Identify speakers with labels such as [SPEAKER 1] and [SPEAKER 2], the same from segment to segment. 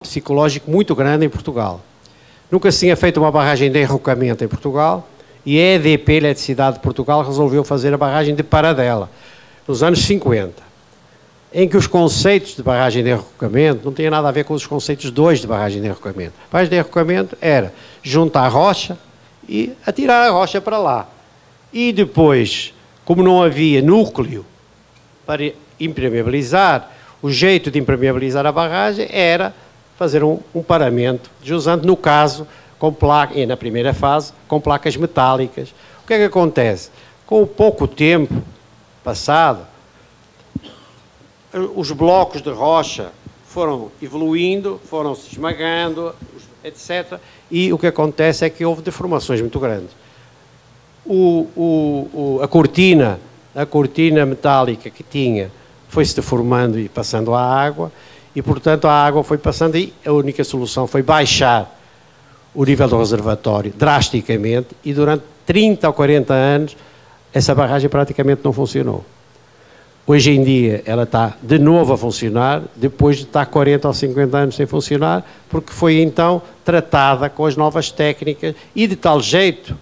[SPEAKER 1] psicológico muito grande em Portugal. Nunca se tinha feito uma barragem de enrocamento em Portugal e a EDP, Eletricidade de Portugal, resolveu fazer a barragem de Paradela, nos anos 50, em que os conceitos de barragem de enrocamento não tinham nada a ver com os conceitos de hoje de barragem de enrocamento. A barragem de enrocamento era juntar a rocha e atirar a rocha para lá. E depois, como não havia núcleo para impermeabilizar, o jeito de impermeabilizar a barragem era fazer um paramento jusante, no caso, com placa, e na primeira fase, com placas metálicas. O que é que acontece? Com o pouco tempo passado, os blocos de rocha foram evoluindo, foram se esmagando, etc. E o que acontece é que houve deformações muito grandes. A cortina metálica que tinha foi-se deformando e passando à água, e, portanto, a água foi passando e a única solução foi baixar o nível do reservatório drasticamente, e durante 30 ou 40 anos essa barragem praticamente não funcionou. Hoje em dia ela está de novo a funcionar, depois de estar 40 ou 50 anos sem funcionar, porque foi então tratada com as novas técnicas e de tal jeito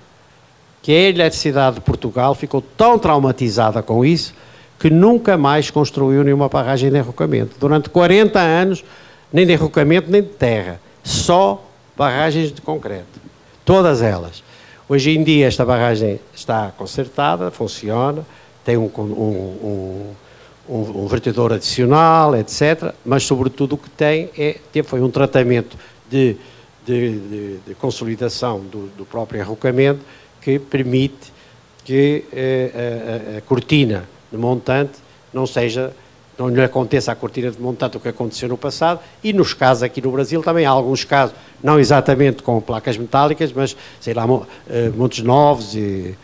[SPEAKER 1] que a Eletricidade de Portugal ficou tão traumatizada com isso que nunca mais construiu nenhuma barragem de enrocamento. Durante 40 anos, nem de enrocamento nem de terra, só barragens de concreto, todas elas. Hoje em dia esta barragem está consertada, funciona, tem um vertedor adicional, etc., mas sobretudo o que tem foi um tratamento de consolidação do próprio enrocamento que permite que a cortina de montante não lhe aconteça à cortina de montante o que aconteceu no passado, e nos casos aqui no Brasil também há alguns casos, não exatamente com placas metálicas, mas, sei lá, Montes Novos e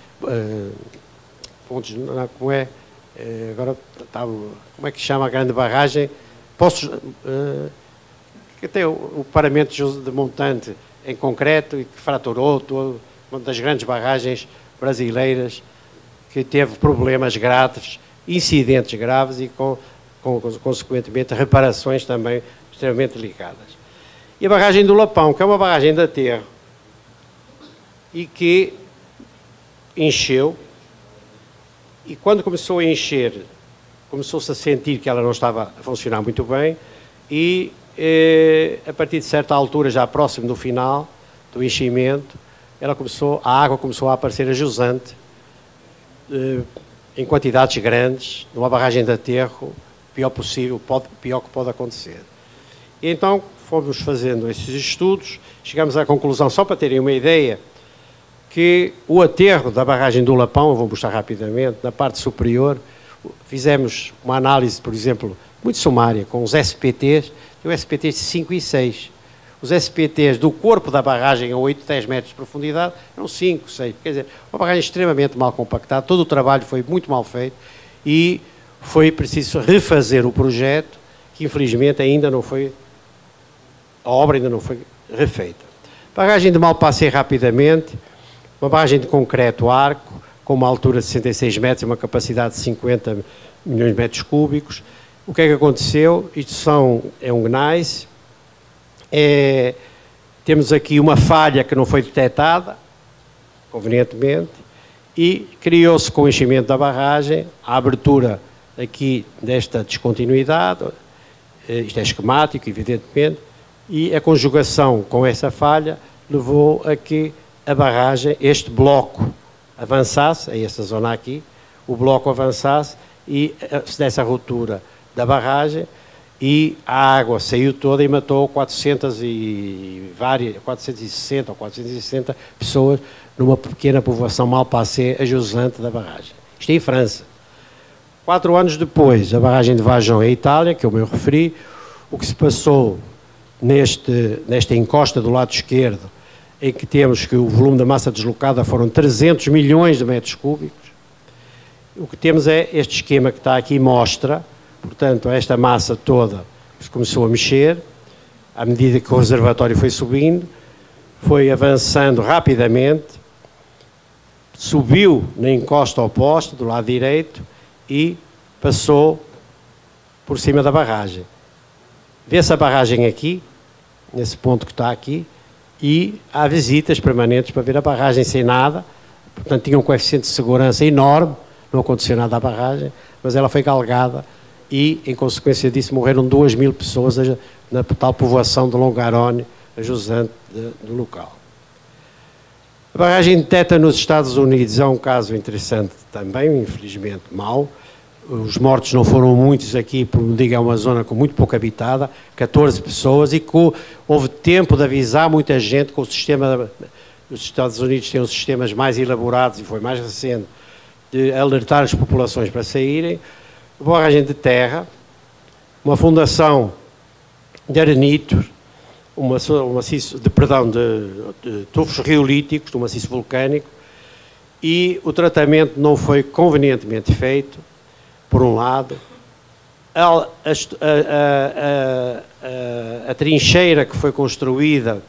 [SPEAKER 1] pontos, como é, agora, como é que chama a grande barragem? Poços, que tem o paramento de montante em concreto e que fraturou todo, uma das grandes barragens brasileiras que teve problemas graves, incidentes graves e consequentemente reparações também extremamente ligadas. E a barragem do Lapão, que é uma barragem de aterro e que encheu, e quando começou a encher, começou-se a sentir que ela não estava a funcionar muito bem e a partir de certa altura, já próximo do final do enchimento, a água começou a aparecer a jusante, em quantidades grandes, numa barragem de aterro, pior possível, pior que pode acontecer. E então fomos fazendo esses estudos, chegamos à conclusão, só para terem uma ideia, que o aterro da barragem do Lapão, eu vou mostrar rapidamente, na parte superior, fizemos uma análise, por exemplo, muito sumária, com os SPTs, os SPTs de 5 e 6. Os SPTs do corpo da barragem a 8, 10 metros de profundidade eram 5, 6. Quer dizer, uma barragem extremamente mal compactada, todo o trabalho foi muito mal feito e foi preciso refazer o projeto, que infelizmente ainda não foi, a obra ainda não foi refeita. Barragem de Malpacé, rapidamente, uma barragem de concreto arco, com uma altura de 66 metros e uma capacidade de 50 milhões de metros cúbicos. O que é que aconteceu? Isto é um gneiss. Temos aqui uma falha que não foi detectada, convenientemente, e criou-se com o enchimento da barragem a abertura aqui desta descontinuidade, isto é esquemático, evidentemente, e a conjugação com essa falha levou a que a barragem, este bloco, avançasse, a essa zona aqui, o bloco avançasse e se desse a ruptura da barragem, e a água saiu toda e matou 460 ou 460 pessoas numa pequena povoação Malpacé, a jusante da barragem. Isto é em França. 4 anos depois, a barragem de Vajão, em Itália, que eu me referi, o que se passou nesta encosta do lado esquerdo, em que temos que o volume da massa deslocada foram 300 milhões de metros cúbicos, o que temos é este esquema que está aqui, mostra. Portanto, esta massa toda começou a mexer, à medida que o reservatório foi subindo, foi avançando rapidamente, subiu na encosta oposta, do lado direito, e passou por cima da barragem. Vê-se a barragem aqui, nesse ponto que está aqui, e há visitas permanentes para ver a barragem sem nada, portanto tinha um coeficiente de segurança enorme, não aconteceu nada à barragem, mas ela foi galgada e, em consequência disso, morreram 2.000 pessoas na tal povoação de Longarone, a jusante do local. A barragem de Teta nos Estados Unidos é um caso interessante também, infelizmente mau. Os mortos não foram muitos aqui, porque digo, é uma zona com muito pouco habitada, 14 pessoas, e houve tempo de avisar muita gente com o sistema. Os Estados Unidos têm os sistemas mais elaborados e foi mais recente de alertar as populações para saírem. Barragem de terra, uma fundação de arenitos, um maciço de tufos riolíticos, de um maciço vulcânico, e o tratamento não foi convenientemente feito, por um lado. A trincheira que foi construída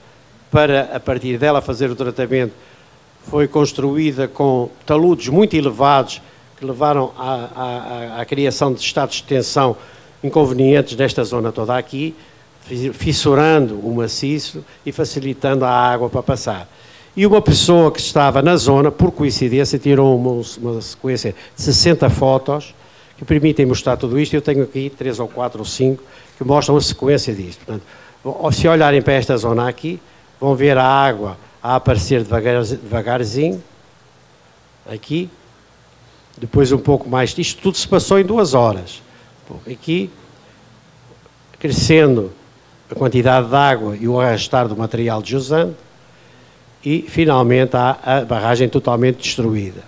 [SPEAKER 1] para, a partir dela, fazer o tratamento, foi construída com taludes muito elevados, que levaram à criação de estados de tensão inconvenientes nesta zona toda aqui, fissurando o maciço e facilitando a água para passar. E uma pessoa que estava na zona, por coincidência, tirou uma sequência de 60 fotos que permitem mostrar tudo isto. Eu tenho aqui 3 ou 4 ou 5 que mostram a sequência disto. Portanto, se olharem para esta zona aqui, vão ver a água a aparecer devagarzinho, aqui, depois um pouco mais. Isto tudo se passou em 2 horas. Aqui, crescendo a quantidade de água e o arrastar do material de jusante, e finalmente a barragem totalmente destruída.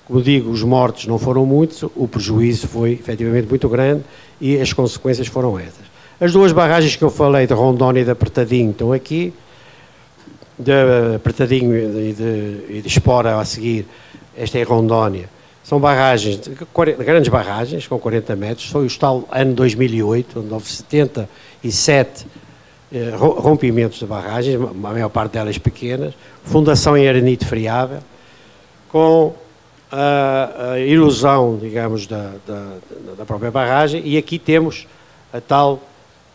[SPEAKER 1] Como digo, os mortos não foram muitos, o prejuízo foi efetivamente muito grande e as consequências foram essas. As 2 barragens que eu falei, de Rondônia e de Apertadinho, estão aqui, de Apertadinho e de Espora a seguir, esta é Rondônia. São barragens, grandes barragens, com 40 metros, foi o tal ano 2008, onde houve 77 rompimentos de barragens, a maior parte delas pequenas, fundação em arenito friável, com a erosão, digamos, da própria barragem, e aqui temos a tal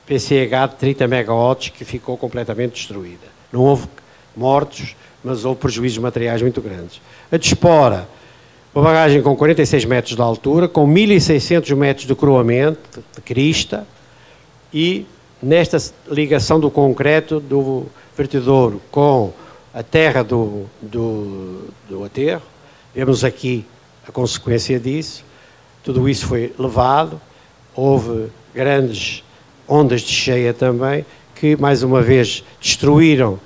[SPEAKER 1] PCH de 30 megawatts que ficou completamente destruída. Não houve mortos, mas houve prejuízos materiais muito grandes. A de Espora, uma barragem com 46 metros de altura, com 1.600 metros de croamento, de crista, e nesta ligação do concreto do vertedouro com a terra do aterro, vemos aqui a consequência disso. Tudo isso foi levado, houve grandes ondas de cheia também, que mais uma vez destruíram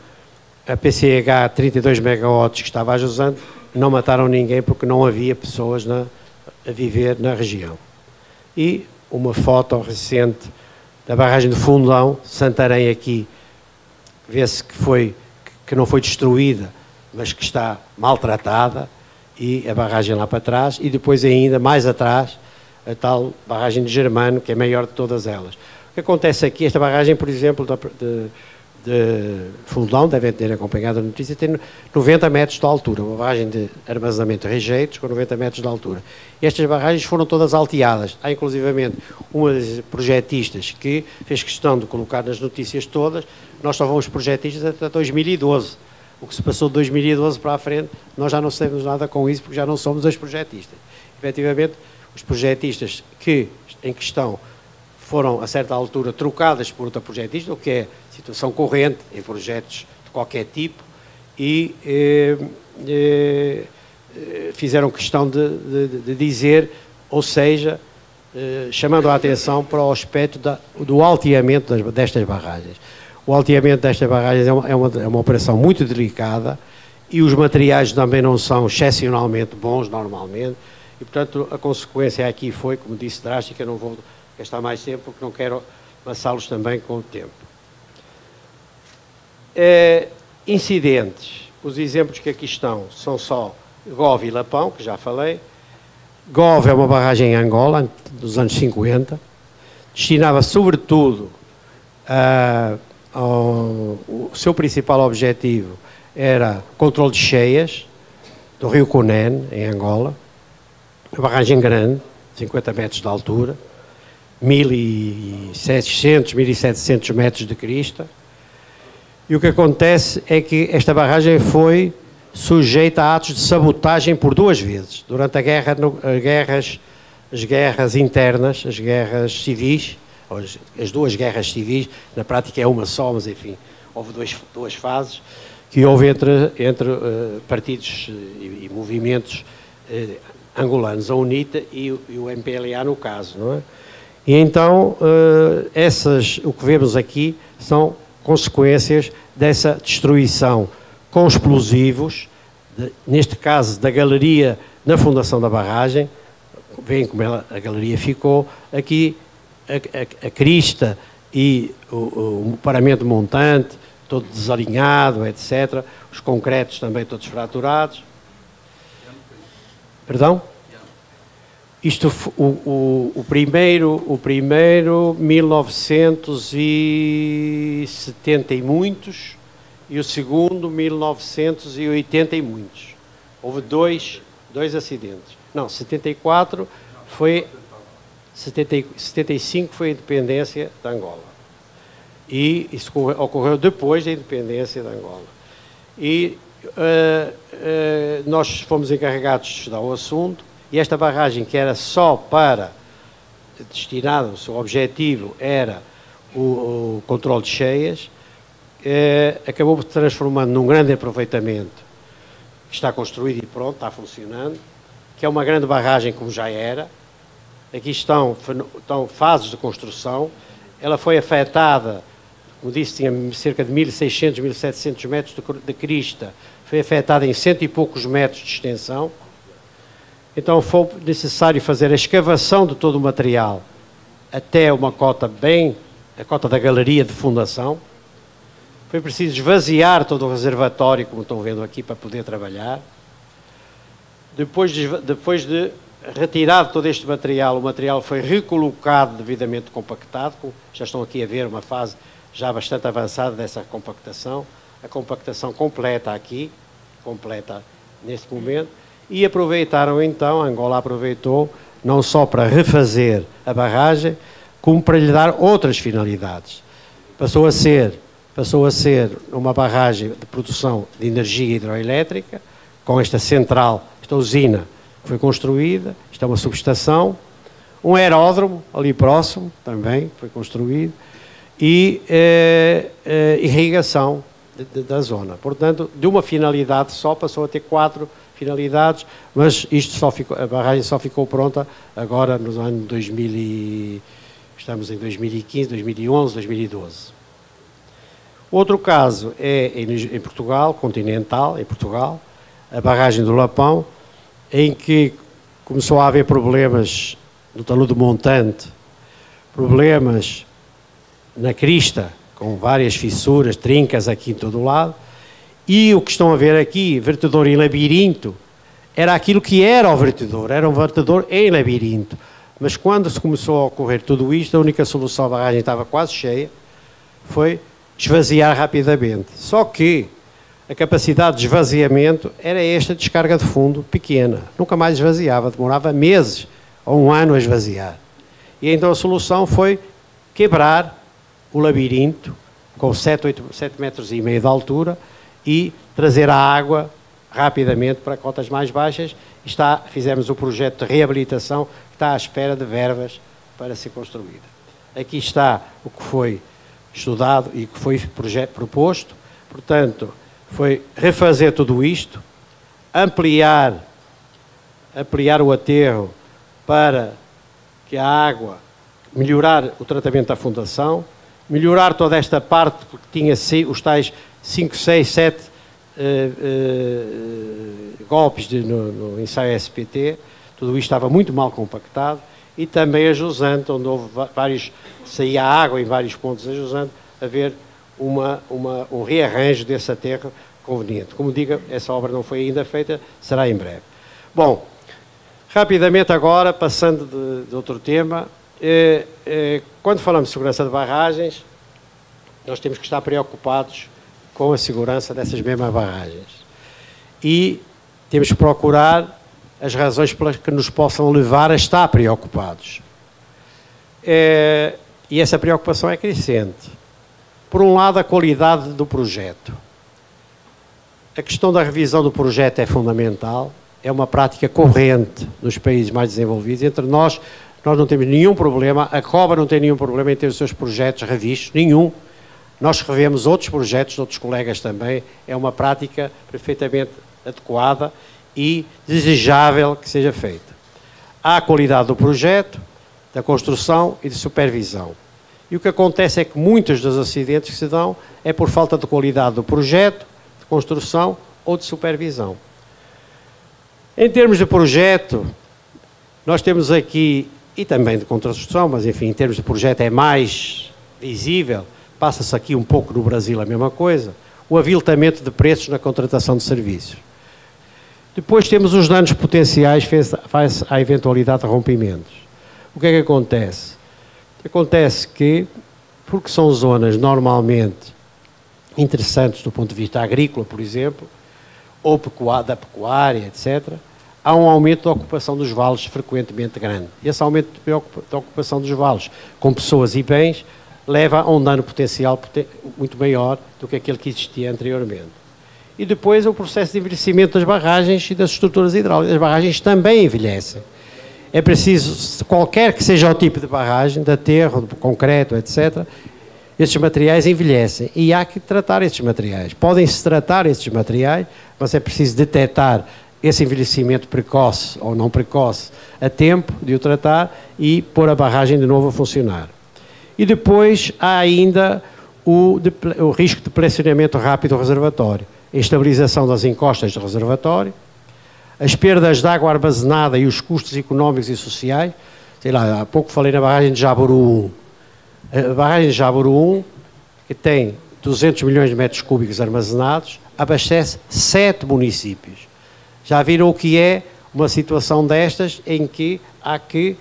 [SPEAKER 1] a PCH 32 megawatts que estava a jusante, não mataram ninguém porque não havia pessoas a viver na região. E uma foto recente da barragem de Fundão, Santarém aqui, vê-se que não foi destruída, mas que está maltratada, e a barragem lá para trás, e depois ainda mais atrás, a tal barragem de Germano, que é a maior de todas elas. O que acontece aqui, esta barragem, por exemplo, de Fundão, devem ter acompanhado a notícia, tem 90 metros de altura, uma barragem de armazenamento de rejeitos com 90 metros de altura. Estas barragens foram todas alteadas. Há inclusivamente uma das projetistas que fez questão de colocar nas notícias todas. Nós só vamos projetistas até 2012. O que se passou de 2012 para a frente, nós já não sabemos nada com isso, porque já não somos os projetistas. Efetivamente, os projetistas em questão foram, a certa altura, trocadas por outra projetista, o que é situação corrente em projetos de qualquer tipo, e fizeram questão de dizer, ou seja, chamando a atenção para o aspecto do alteamento destas barragens. O alteamento destas barragens é uma operação muito delicada, e os materiais também não são excepcionalmente bons normalmente, e portanto a consequência aqui foi, como disse, drástica. Não vou gastar mais tempo porque não quero amassá-los também com o tempo. Incidentes, os exemplos que aqui estão são só Gove e Lapão, que já falei. Gove é uma barragem em Angola, dos anos 50, destinava sobretudo o seu principal objetivo era controle de cheias do rio Cunene, em Angola. Uma barragem grande, 50 metros de altura, 1.600, 1.700 metros de crista, E o que acontece é que esta barragem foi sujeita a atos de sabotagem por 2 vezes. Durante a guerra, as guerras internas, as guerras civis, as 2 guerras civis, na prática é uma só, mas enfim, houve 2 fases que houve entre partidos e movimentos angolanos, a UNITA e o MPLA no caso, não é? E então, o que vemos aqui são consequências dessa destruição com explosivos, neste caso da galeria na fundação da barragem. Veem como a galeria ficou, aqui a crista e o paramento montante, todo desalinhado, etc. Os concretos também todos fraturados. Perdão? Isto, o primeiro 1970 e muitos, e o segundo 1980 e muitos. Houve dois acidentes. Não, 74 foi... 75 foi a independência de Angola. E isso ocorreu depois da independência de Angola. E nós fomos encarregados de estudar o assunto, e esta barragem, que era só destinada, o seu objetivo era o controle de cheias, acabou se transformando num grande aproveitamento, que está construído e pronto, está funcionando, que é uma grande barragem como já era. Aqui estão fases de construção. Ela foi afetada, como disse, tinha cerca de 1.600, 1.700 metros de crista, foi afetada em 100 e poucos metros de extensão. Então foi necessário fazer a escavação de todo o material até uma cota a cota da galeria de fundação. Foi preciso esvaziar todo o reservatório, como estão vendo aqui, para poder trabalhar. Depois de retirado todo este material, o material foi recolocado devidamente compactado. Já estão aqui a ver uma fase já bastante avançada dessa compactação. A compactação completa aqui, completa neste momento. E aproveitaram então, a Angola aproveitou, não só para refazer a barragem, como para lhe dar outras finalidades. Passou a ser uma barragem de produção de energia hidroelétrica, com esta central, esta usina que foi construída, isto é uma subestação, um aeródromo ali próximo também foi construído, e irrigação da zona. Portanto, de uma finalidade só, passou a ter 4 finalidades, mas a barragem só ficou pronta agora nos anos 2000 estamos em 2015, 2011, 2012. Outro caso é em Portugal, continental, em Portugal, a barragem do Lapão, em que começou a haver problemas no talude montante, problemas na crista, com várias fissuras, trincas aqui em todo o lado, e o que estão a ver aqui, vertedor em labirinto, era aquilo que era o vertedor, era um vertedor em labirinto. Mas quando se começou a ocorrer tudo isto, a única solução, a barragem estava quase cheia, foi esvaziar rapidamente. Só que a capacidade de esvaziamento era esta descarga de fundo pequena. Nunca mais esvaziava, demorava meses ou 1 ano a esvaziar. E então a solução foi quebrar o labirinto com 7 metros e meio de altura e trazer a água rapidamente para cotas mais baixas. Fizemos o projeto de reabilitação que está à espera de verbas para ser construída. Aqui está o que foi estudado e que foi proposto. Portanto, foi refazer tudo isto, ampliar o aterro para que a água, melhorar o tratamento da fundação, melhorar toda esta parte, porque tinha os tais 5, 6, 7 golpes no ensaio SPT, tudo isto estava muito mal compactado, e também a jusante, onde houve saía água em vários pontos da jusante, haver um rearranjo desse aterro conveniente. Como digo, essa obra não foi ainda feita, será em breve. Bom, rapidamente agora, passando de outro tema, quando falamos de segurança de barragens, nós temos que estar preocupados com a segurança dessas mesmas barragens. E temos que procurar as razões pelas que nos possam levar a estar preocupados. E essa preocupação é crescente. Por um lado, a qualidade do projeto. A questão da revisão do projeto é fundamental, é uma prática corrente nos países mais desenvolvidos. Entre nós não temos nenhum problema, a COBA não tem nenhum problema em ter os seus projetos revistos, nenhum. Nós revemos outros projetos de outros colegas também, é uma prática perfeitamente adequada e desejável que seja feita. Há a qualidade do projeto, da construção e de supervisão. E o que acontece é que muitos dos acidentes que se dão é por falta de qualidade do projeto, de construção ou de supervisão. Em termos de projeto, nós temos aqui, e também de construção, mas enfim, em termos de projeto é mais visível, passa-se aqui um pouco no Brasil a mesma coisa, o aviltamento de preços na contratação de serviços. Depois temos os danos potenciais face à eventualidade de rompimentos. O que é que acontece? Acontece que, porque são zonas normalmente interessantes do ponto de vista agrícola, por exemplo, ou da pecuária, etc., há um aumento da ocupação dos vales frequentemente grande. Esse aumento da ocupação dos vales com pessoas e bens leva a um dano potencial muito maior do que aquele que existia anteriormente. E depois o processo de envelhecimento das barragens e das estruturas hidráulicas. As barragens também envelhecem. É preciso, qualquer que seja o tipo de barragem, de aterro, de concreto, etc., estes materiais envelhecem e há que tratar estes materiais. Podem-se tratar estes materiais, mas é preciso detectar esse envelhecimento precoce ou não precoce a tempo de o tratar e pôr a barragem de novo a funcionar. E depois há ainda o risco de pressionamento rápido do reservatório, a estabilização das encostas do reservatório, as perdas de água armazenada e os custos económicos e sociais. Sei lá, há pouco falei na barragem de Jaburu 1. A barragem de Jaburu 1, que tem 200 milhões de metros cúbicos armazenados, abastece 7 municípios. Já viram o que é uma situação destas em que há que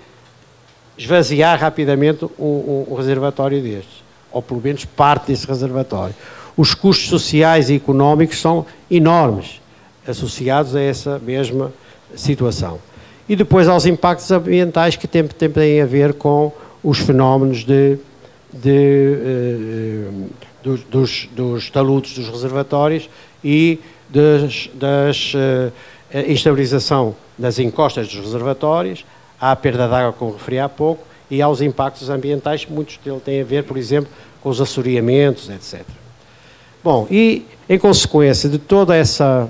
[SPEAKER 1] esvaziar rapidamente um reservatório destes, ou pelo menos parte desse reservatório. Os custos sociais e económicos são enormes, associados a essa mesma situação. E depois aos impactos ambientais que têm a ver com os fenómenos dos taludes dos reservatórios e instabilização das encostas dos reservatórios, há a perda de água, como referi há pouco, e há os impactos ambientais, muitos deles têm a ver, por exemplo, com os assoreamentos, etc. Bom, e em consequência de toda essa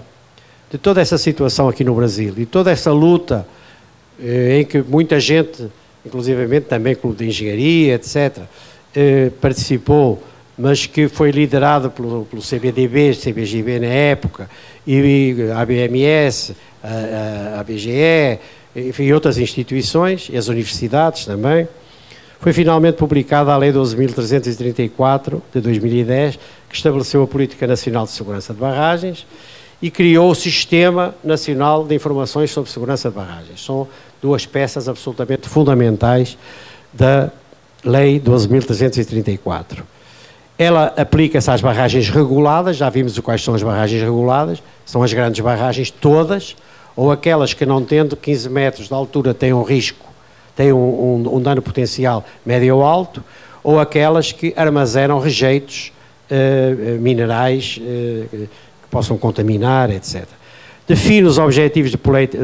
[SPEAKER 1] situação aqui no Brasil e toda essa luta em que muita gente, inclusivamente também Clube de Engenharia, etc., participou, mas que foi liderado pelo CBDB, CBGB na época, e a ABMS, a BGE, enfim, outras instituições, e as universidades também, foi finalmente publicada a Lei 12.334, de 2010, que estabeleceu a Política Nacional de Segurança de Barragens e criou o Sistema Nacional de Informações sobre Segurança de Barragens. São duas peças absolutamente fundamentais da Lei 12.334. Ela aplica-se às barragens reguladas, já vimos quais são as barragens reguladas, são as grandes barragens todas, ou aquelas que não tendo 15 metros de altura têm um risco, têm um dano potencial médio ou alto, ou aquelas que armazenam rejeitos minerais que possam contaminar, etc. Define os objetivos de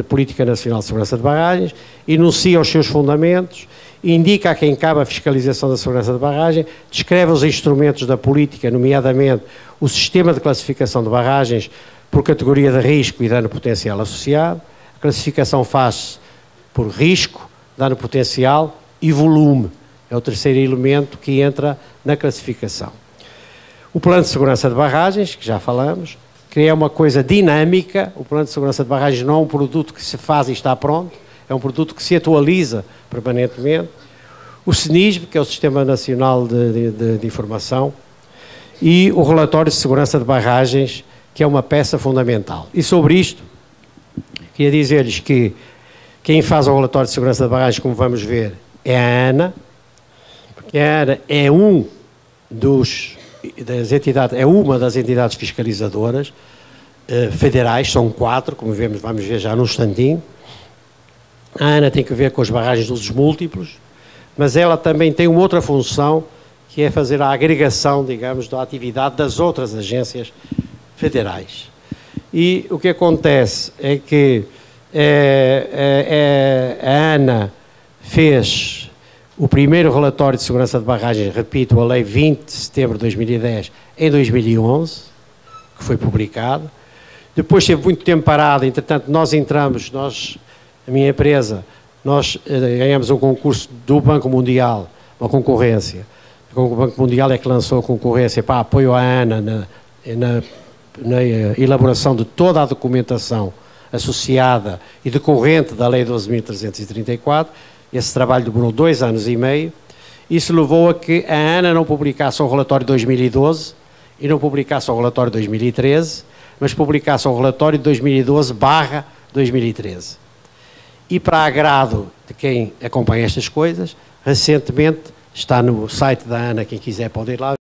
[SPEAKER 1] Política Nacional de Segurança de Barragens, enuncia os seus fundamentos, indica a quem cabe a fiscalização da segurança de barragem, descreve os instrumentos da política, nomeadamente o sistema de classificação de barragens por categoria de risco e dano potencial associado. A classificação faz-se por risco, dano potencial e volume. É o terceiro elemento que entra na classificação. O plano de segurança de barragens, que já falamos, que é uma coisa dinâmica. O plano de segurança de barragens não é um produto que se faz e está pronto, é um produto que se atualiza permanentemente. O SNISB, que é o Sistema Nacional de Informação, e o Relatório de Segurança de Barragens, que é uma peça fundamental. E sobre isto, queria dizer-lhes que quem faz o Relatório de Segurança de Barragens, como vamos ver, é a ANA, porque a ANA é uma das entidades fiscalizadoras federais, são 4, como vamos ver já num instantinho. A ANA tem que ver com as barragens de usos múltiplos, mas ela também tem uma outra função, que é fazer a agregação, digamos, da atividade das outras agências federais. E o que acontece é que a ANA fez o primeiro relatório de segurança de barragens, repito, a lei 20 de setembro de 2010, em 2011, que foi publicado. Depois esteve muito tempo parado, entretanto nós entramos, a minha empresa, nós ganhamos um concurso do Banco Mundial, uma concorrência. O Banco Mundial é que lançou a concorrência para apoio à ANA na elaboração de toda a documentação associada e decorrente da Lei 12.334. Esse trabalho demorou 2 anos e meio. Isso levou a que a ANA não publicasse o relatório de 2012 e não publicasse o relatório de 2013, mas publicasse o relatório de 2012/2013. E para agrado de quem acompanha estas coisas, recentemente, está no site da ANA, quem quiser pode ir lá,